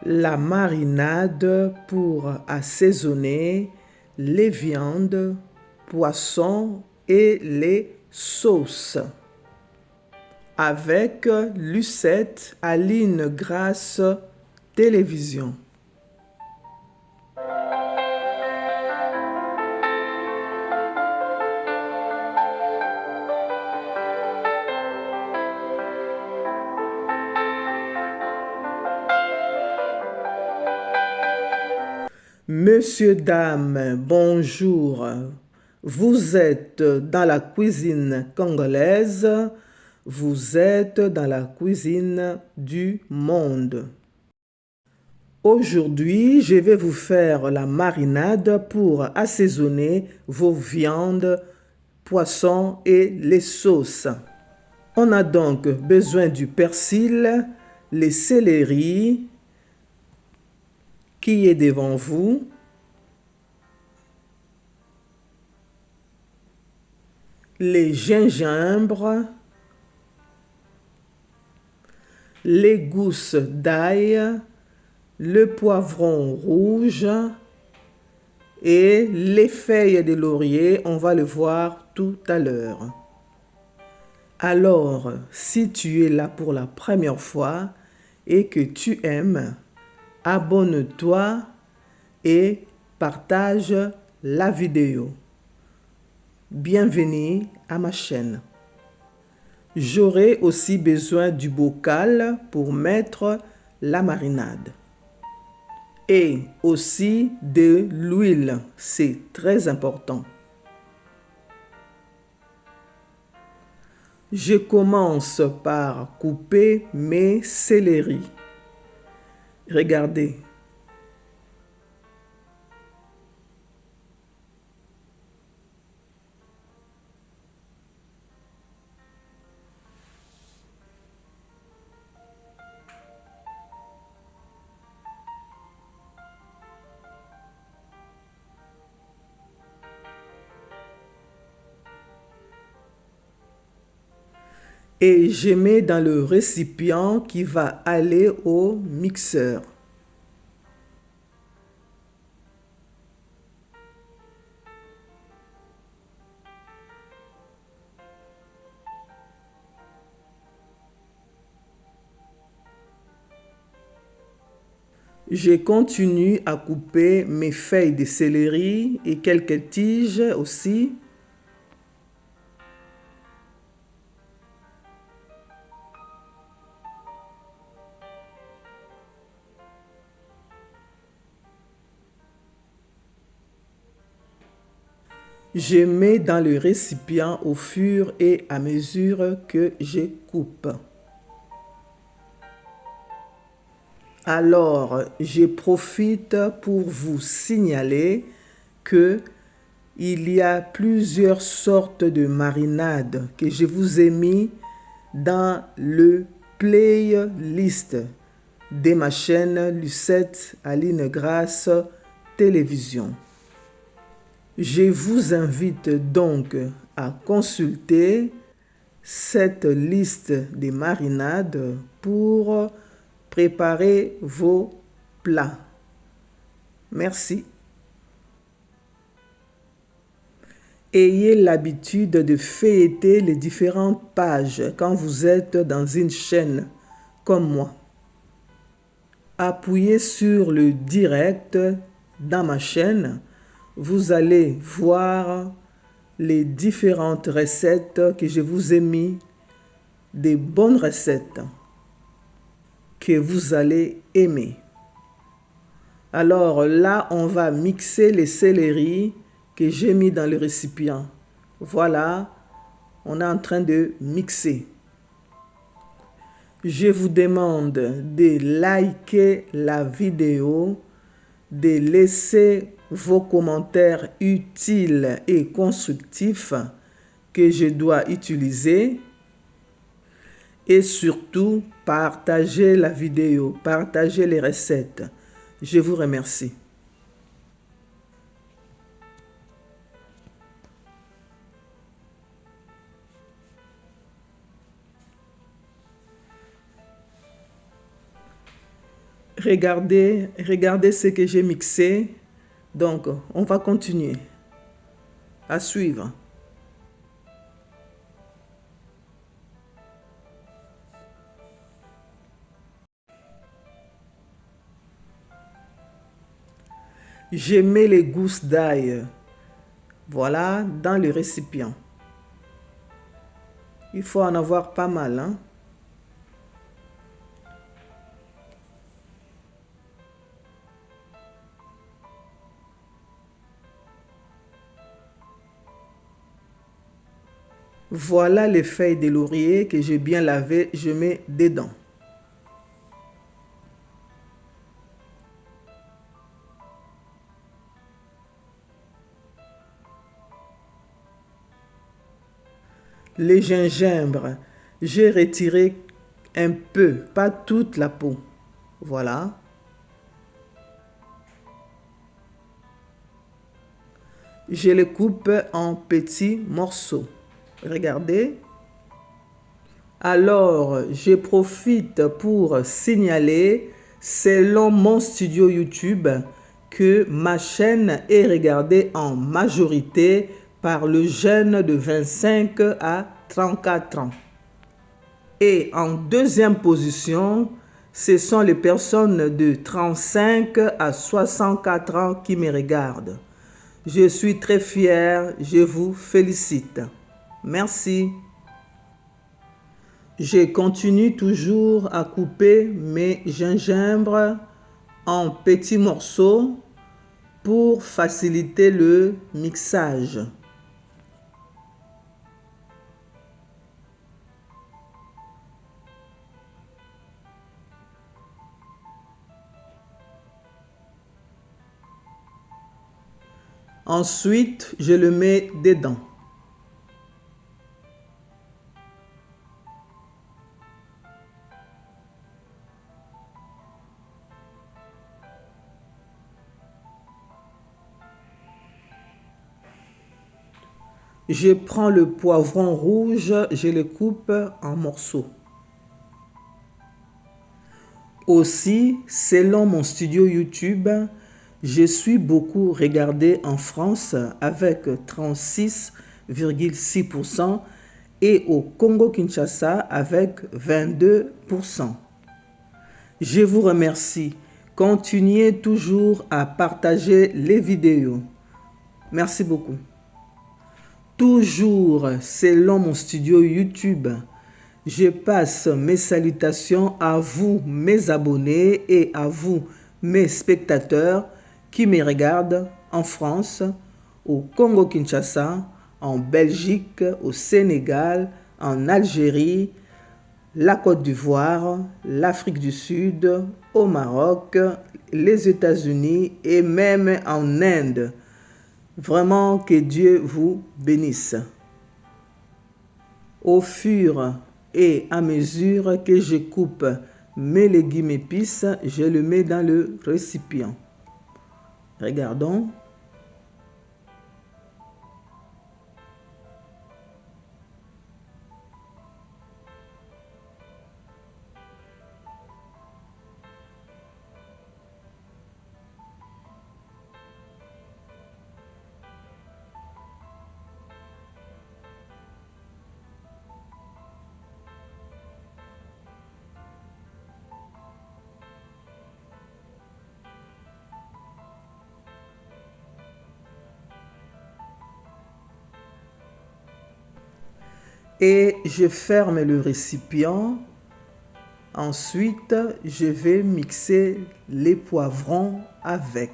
La marinade pour assaisonner les viandes, poissons et les sauces. Avec Lucette Aline Grasse Télévision. Monsieur, dame, bonjour. Vous êtes dans la cuisine congolaise, vous êtes dans la cuisine du monde. Aujourd'hui, je vais vous faire la marinade pour assaisonner vos viandes, poissons et les sauces. On a donc besoin du persil, les céleris, qui est devant vous, les gingembres, les gousses d'ail, le poivron rouge et les feuilles de laurier, on va le voir tout à l'heure. Alors, si tu es là pour la première fois et que tu aimes, abonne-toi et partage la vidéo. Bienvenue à ma chaîne. J'aurai aussi besoin du bocal pour mettre la marinade. Et aussi de l'huile, c'est très important. Je commence par couper mes céleris. Regardez. Et je mets dans le récipient qui va aller au mixeur. Je continue à couper mes feuilles de céleri et quelques tiges aussi. Je mets dans le récipient au fur et à mesure que je coupe. Alors, je profite pour vous signaler que il y a plusieurs sortes de marinades que je vous ai mis dans le playlist de ma chaîne Lucette Aline Grasse Télévision. Je vous invite donc à consulter cette liste de marinades pour préparer vos plats. Merci. Ayez l'habitude de feuilleter les différentes pages quand vous êtes dans une chaîne comme moi. Appuyez sur le direct dans ma chaîne. Vous allez voir les différentes recettes que je vous ai mis, des bonnes recettes que vous allez aimer. Alors là, on va mixer les céleris que j'ai mis dans le récipient. Voilà, on est en train de mixer. Je vous demande de liker la vidéo, de laisser vos commentaires utiles et constructifs que je dois utiliser et surtout partagez la vidéo, partagez les recettes. Je vous remercie. Regardez ce que j'ai mixé. Donc, on va continuer. À suivre. Je mets les gousses d'ail, voilà, dans le récipient. Il faut en avoir pas mal, hein. Voilà les feuilles de laurier que j'ai bien lavées, je mets dedans. Les gingembre, j'ai retiré un peu, pas toute la peau. Voilà. Je les coupe en petits morceaux. Regardez. Alors, je profite pour signaler, selon mon studio YouTube, que ma chaîne est regardée en majorité par le jeune de 25 à 34 ans. Et en deuxième position, ce sont les personnes de 35 à 64 ans qui me regardent. Je suis très fier, je vous félicite. Merci. Je continue toujours à couper mes gingembre en petits morceaux pour faciliter le mixage. Ensuite, je le mets dedans. Je prends le poivron rouge, je le coupe en morceaux. Aussi, selon mon studio YouTube, je suis beaucoup regardé en France avec 36,6% et au Congo-Kinshasa avec 22%. Je vous remercie. Continuez toujours à partager les vidéos. Merci beaucoup. Toujours selon mon studio YouTube, je passe mes salutations à vous, mes abonnés, et à vous, mes spectateurs qui me regardent en France, au Congo-Kinshasa, en Belgique, au Sénégal, en Algérie, la Côte d'Ivoire, l'Afrique du Sud, au Maroc, les États-Unis et même en Inde. Vraiment que Dieu vous bénisse. Au fur et à mesure que je coupe mes légumes épices, je le mets dans le récipient. Regardons. Et je ferme le récipient. Ensuite, je vais mixer les poivrons avec.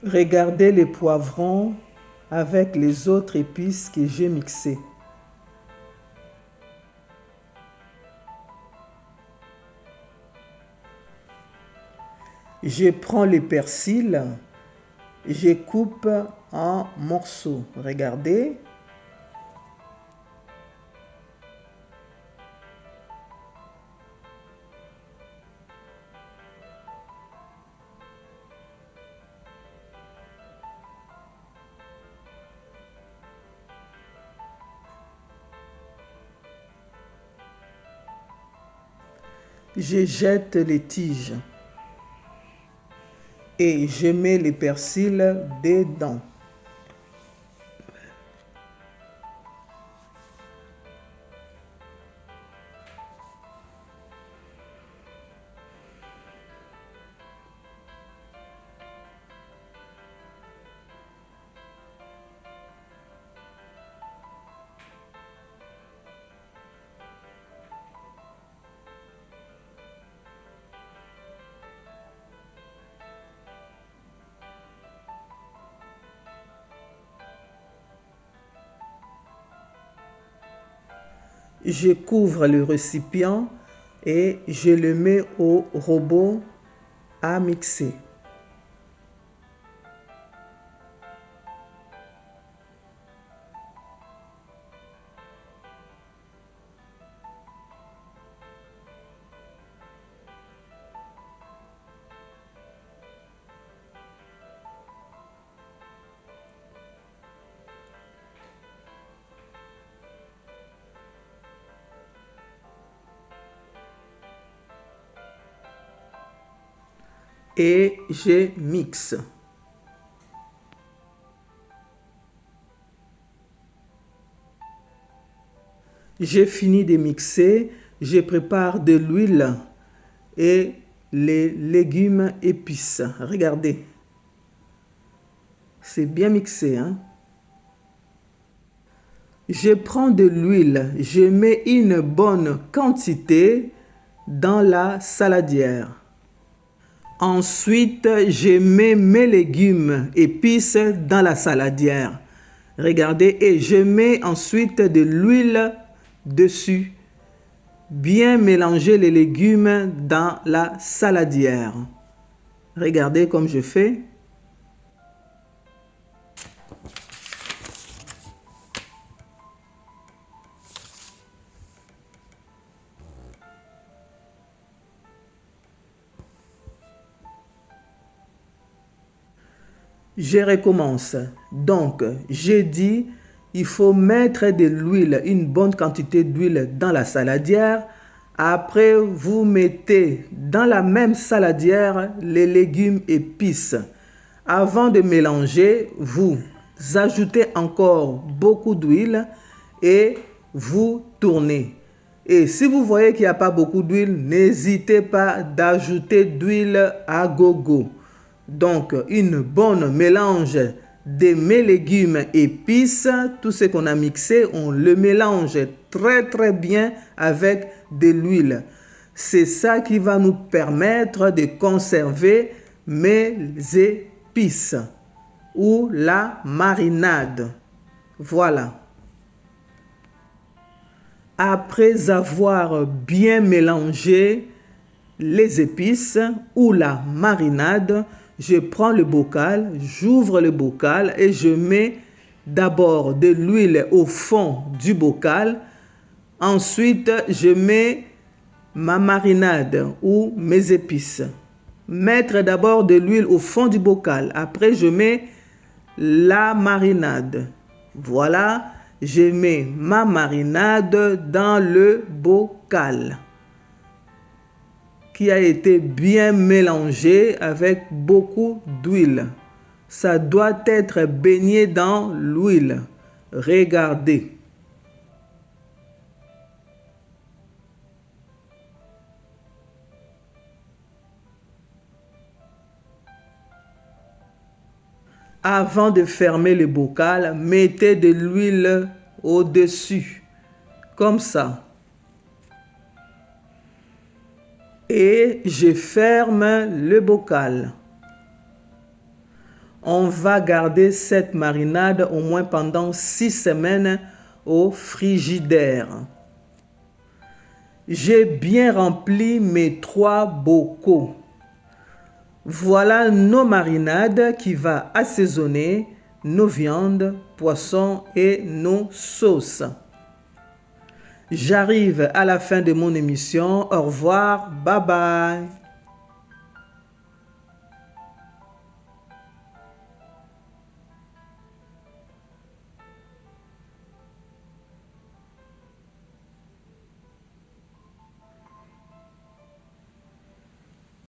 Regardez les poivrons avec les autres épices que j'ai mixées. Je prends le persil, je coupe en morceaux. Regardez. Je jette les tiges et je mets le persil dedans. Je couvre le récipient et je le mets au robot à mixer. Et je mixe. J'ai fini de mixer, je prépare de l'huile et les légumes épices. Regardez, c'est bien mixé, hein? Je prends de l'huile, je mets une bonne quantité dans la saladière. Ensuite, je mets mes légumes épices dans la saladière. Regardez, et je mets ensuite de l'huile dessus. Bien mélanger les légumes dans la saladière. Regardez comme je fais. Je recommence. Donc, j'ai dit, il faut mettre de l'huile, une bonne quantité d'huile dans la saladière. Après, vous mettez dans la même saladière les légumes épices. Avant de mélanger, vous ajoutez encore beaucoup d'huile et vous tournez. Et si vous voyez qu'il n'y a pas beaucoup d'huile, n'hésitez pas d'ajouter d'huile à gogo. Donc, une bonne mélange de mes légumes épices, tout ce qu'on a mixé, on le mélange très bien avec de l'huile. C'est ça qui va nous permettre de conserver mes épices ou la marinade. Voilà. Après avoir bien mélangé les épices ou la marinade, je prends le bocal, j'ouvre le bocal et je mets d'abord de l'huile au fond du bocal. Ensuite, je mets ma marinade ou mes épices. Mettre d'abord de l'huile au fond du bocal. Après, je mets la marinade. Voilà, je mets ma marinade dans le bocal qui a été bien mélangé avec beaucoup d'huile. Ça doit être baigné dans l'huile. Regardez. Avant de fermer le bocal, mettez de l'huile au-dessus, comme ça. Et je ferme le bocal. On va garder cette marinade au moins pendant 6 semaines au frigidaire. J'ai bien rempli mes 3 bocaux. Voilà nos marinades qui va assaisonner nos viandes, poissons et nos sauces. J'arrive à la fin de mon émission. Au revoir. Bye bye.